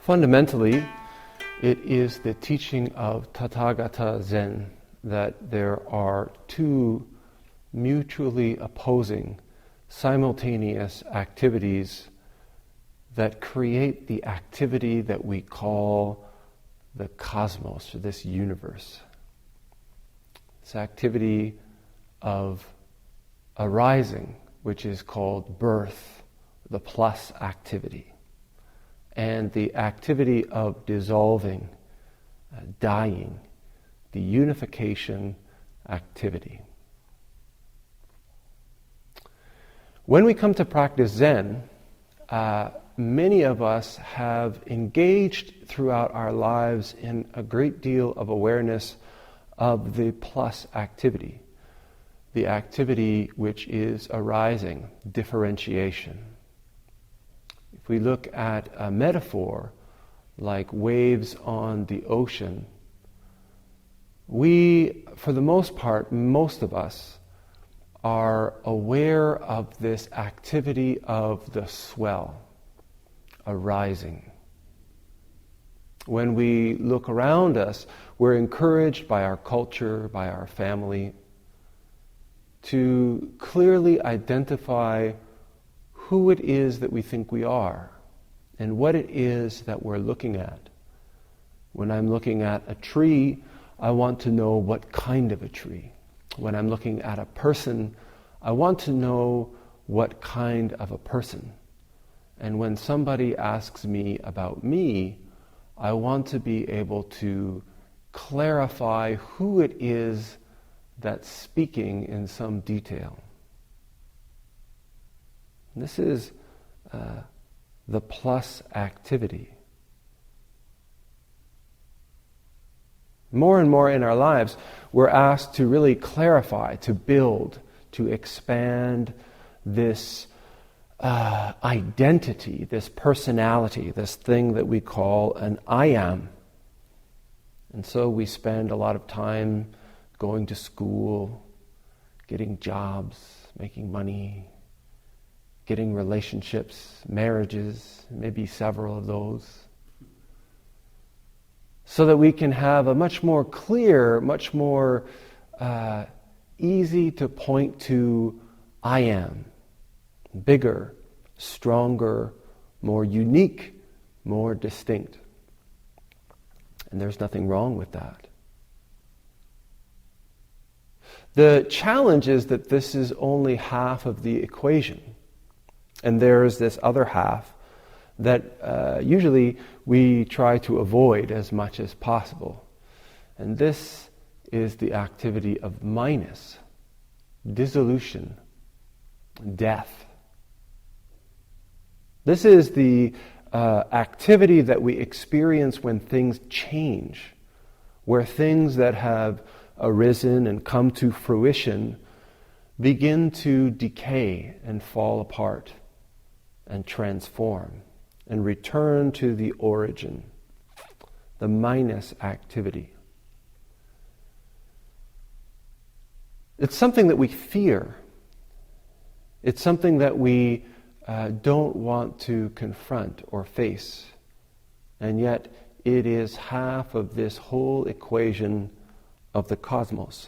Fundamentally, it is the teaching of Tathagata Zen that there are two mutually opposing, simultaneous activities that create the activity that we call the cosmos, or this universe. This activity of arising, which is called birth, the plus activity, and the activity of dissolving, dying, the unification activity. When we come to practice Zen, many of us have engaged throughout our lives in a great deal of awareness of the plus activity, the activity which is arising, differentiation. If we look at a metaphor like waves on the ocean, we, for the most part, most of us, are aware of this activity of the swell, arising. When we look around us, we're encouraged by our culture, by our family, to clearly identify who it is that we think we are and what it is that we're looking at. When I'm looking at a tree, I want to know what kind of a tree. When I'm looking at a person, I want to know what kind of a person. And when somebody asks me about me, I want to be able to clarify who it is that's speaking in some detail. This is the plus activity. More and more in our lives, we're asked to really clarify, to build, to expand this identity, this personality, this thing that we call an I am. And so we spend a lot of time going to school, getting jobs, making money, getting relationships, marriages, maybe several of those, so that we can have a much more clear, much more easy to point to I am, bigger, stronger, more unique, more distinct. And there's nothing wrong with that. The challenge is that this is only half of the equation. And there's this other half that usually we try to avoid as much as possible. And this is the activity of minus, dissolution, death. This is the activity that we experience when things change, where things that have arisen and come to fruition begin to decay and fall apart and transform and return to the origin, the minus activity. It's something that we fear. It's something that we don't want to confront or face. And yet it is half of this whole equation of the cosmos.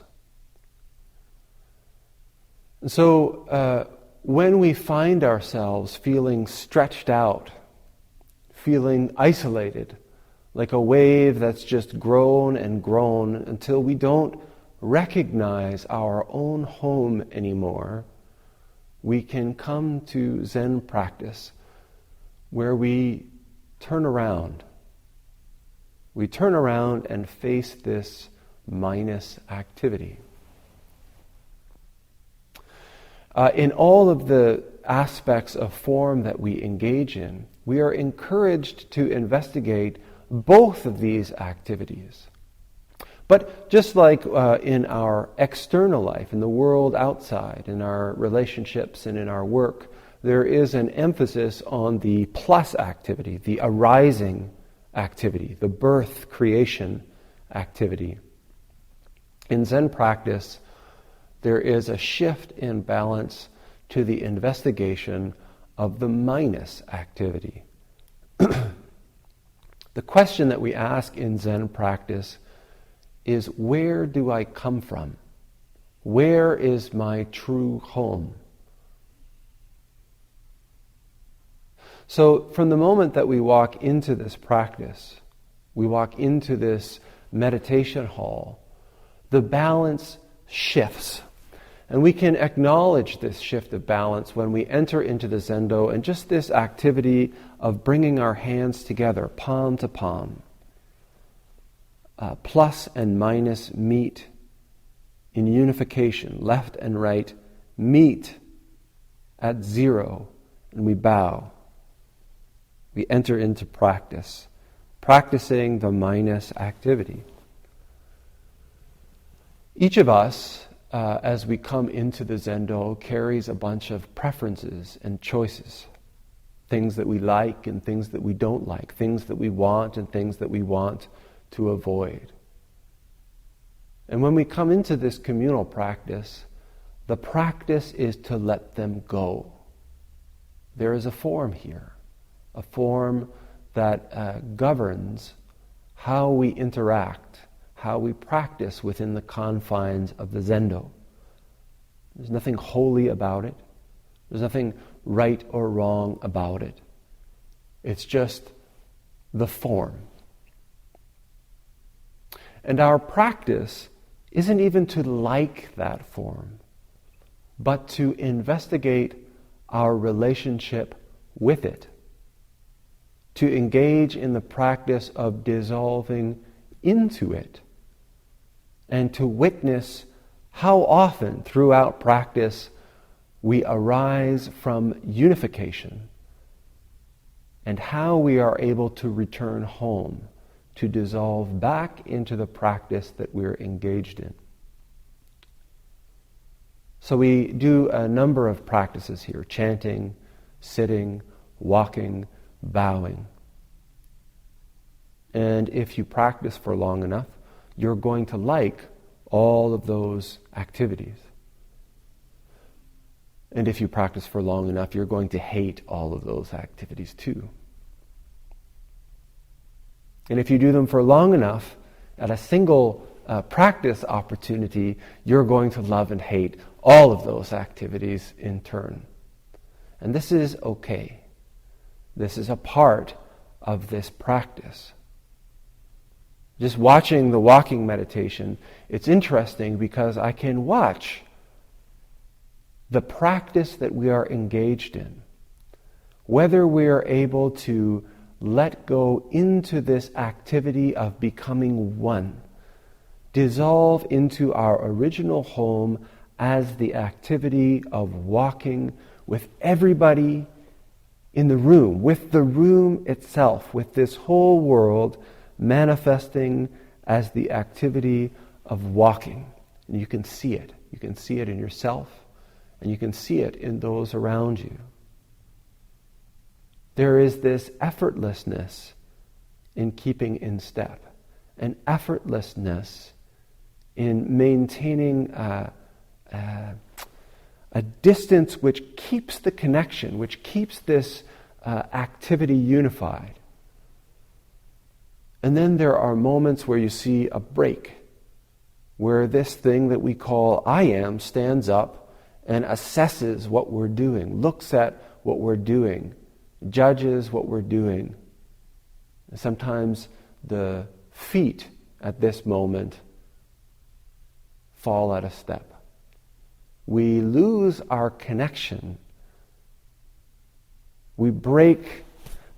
And so when we find ourselves feeling stretched out, feeling isolated, like a wave that's just grown and grown until we don't recognize our own home anymore, we can come to Zen practice where we turn around. We turn around and face this minus activity. In all of the aspects of form that we engage in, we are encouraged to investigate both of these activities. But just like in our external life, in the world outside, in our relationships and in our work, there is an emphasis on the plus activity, the arising activity, the birth, creation activity. In Zen practice, there is a shift in balance to the investigation of the minus activity. The question that we ask in Zen practice is, where do I come from? Where is my true home? So from the moment that we walk into this practice, we walk into this meditation hall, the balance shifts. And we can acknowledge this shift of balance when we enter into the Zendo, and just this activity of bringing our hands together, palm to palm. Plus and minus meet in unification. Left and right meet at zero, and we bow. We enter into practice, practicing the minus activity. Each of us, as we come into the Zendo, carries a bunch of preferences and choices. Things that we like and things that we don't like. Things that we want and things that we want to avoid. And when we come into this communal practice, the practice is to let them go. There is a form here, a form that governs how we interact, how we practice within the confines of the Zendo. There's nothing holy about it. There's nothing right or wrong about it. It's just the form. And our practice isn't even to like that form, but to investigate our relationship with it, to engage in the practice of dissolving into it, and to witness how often throughout practice we arise from unification, and how we are able to return home, to dissolve back into the practice that we're engaged in. So we do a number of practices here: chanting, sitting, walking, bowing. And if you practice for long enough, you're going to like all of those activities. And if you practice for long enough, you're going to hate all of those activities too. And if you do them for long enough, at a single practice opportunity, you're going to love and hate all of those activities in turn. And this is okay. This is a part of this practice. Just watching the walking meditation, it's interesting because I can watch the practice that we are engaged in, whether we are able to let go into this activity of becoming one, dissolve into our original home as the activity of walking with everybody in the room, with the room itself, with this whole world manifesting as the activity of walking. And you can see it. You can see it in yourself, and you can see it in those around you. There is this effortlessness in keeping in step, an effortlessness in maintaining a distance which keeps the connection, which keeps this activity unified. And then there are moments where you see a break, where this thing that we call I am stands up and assesses what we're doing, looks at what we're doing, judges what we're doing. And sometimes the feet at this moment fall out of step. We lose our connection. We break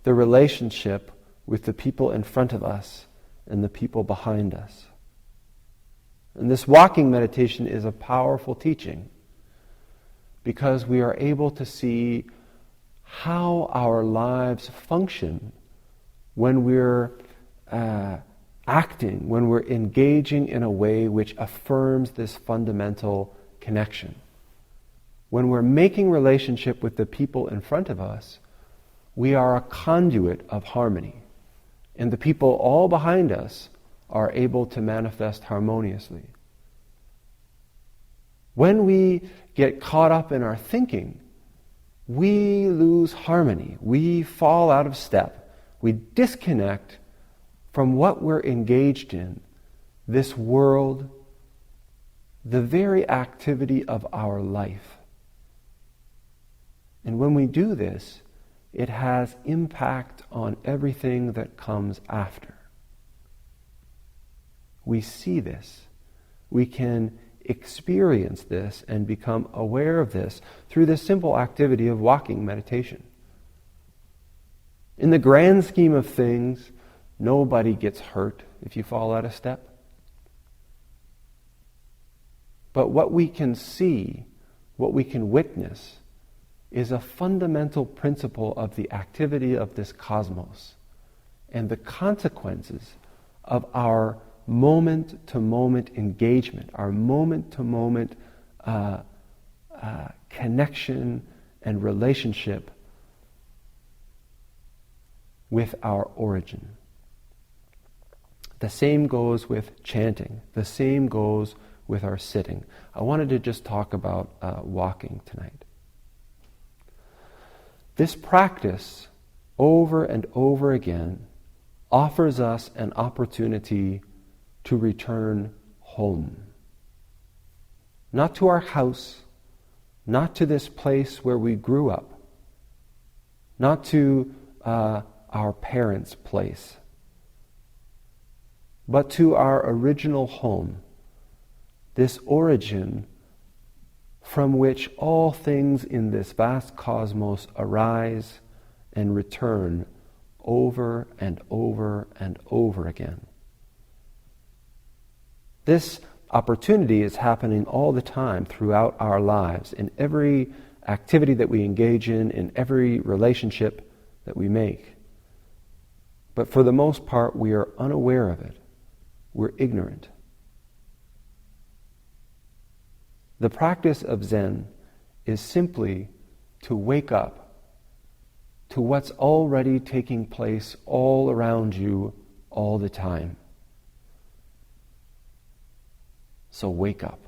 the relationship with the people in front of us and the people behind us. And this walking meditation is a powerful teaching because we are able to see how our lives function when we're acting, when we're engaging in a way which affirms this fundamental connection. When we're making relationship with the people in front of us, we are a conduit of harmony. And the people all behind us are able to manifest harmoniously. When we get caught up in our thinking, we lose harmony. We fall out of step. We disconnect from what we're engaged in, this world, the very activity of our life. And when we do this, it has impact on everything that comes after. We see this. We can experience this and become aware of this through the simple activity of walking meditation. In the grand scheme of things, nobody gets hurt if you fall out of step. But what we can see, what we can witness, is a fundamental principle of the activity of this cosmos and the consequences of our moment-to-moment engagement, our moment-to-moment connection and relationship with our origin. The same goes with chanting. The same goes with our sitting. I wanted to just talk about walking tonight. This practice, over and over again, offers us an opportunity to return home. Not to our house, not to this place where we grew up, not to our parents' place, but to our original home, this origin from which all things in this vast cosmos arise and return over and over and over again. This opportunity is happening all the time throughout our lives, in every activity that we engage in every relationship that we make. But for the most part, we are unaware of it. We're ignorant. The practice of Zen is simply to wake up to what's already taking place all around you all the time. So wake up.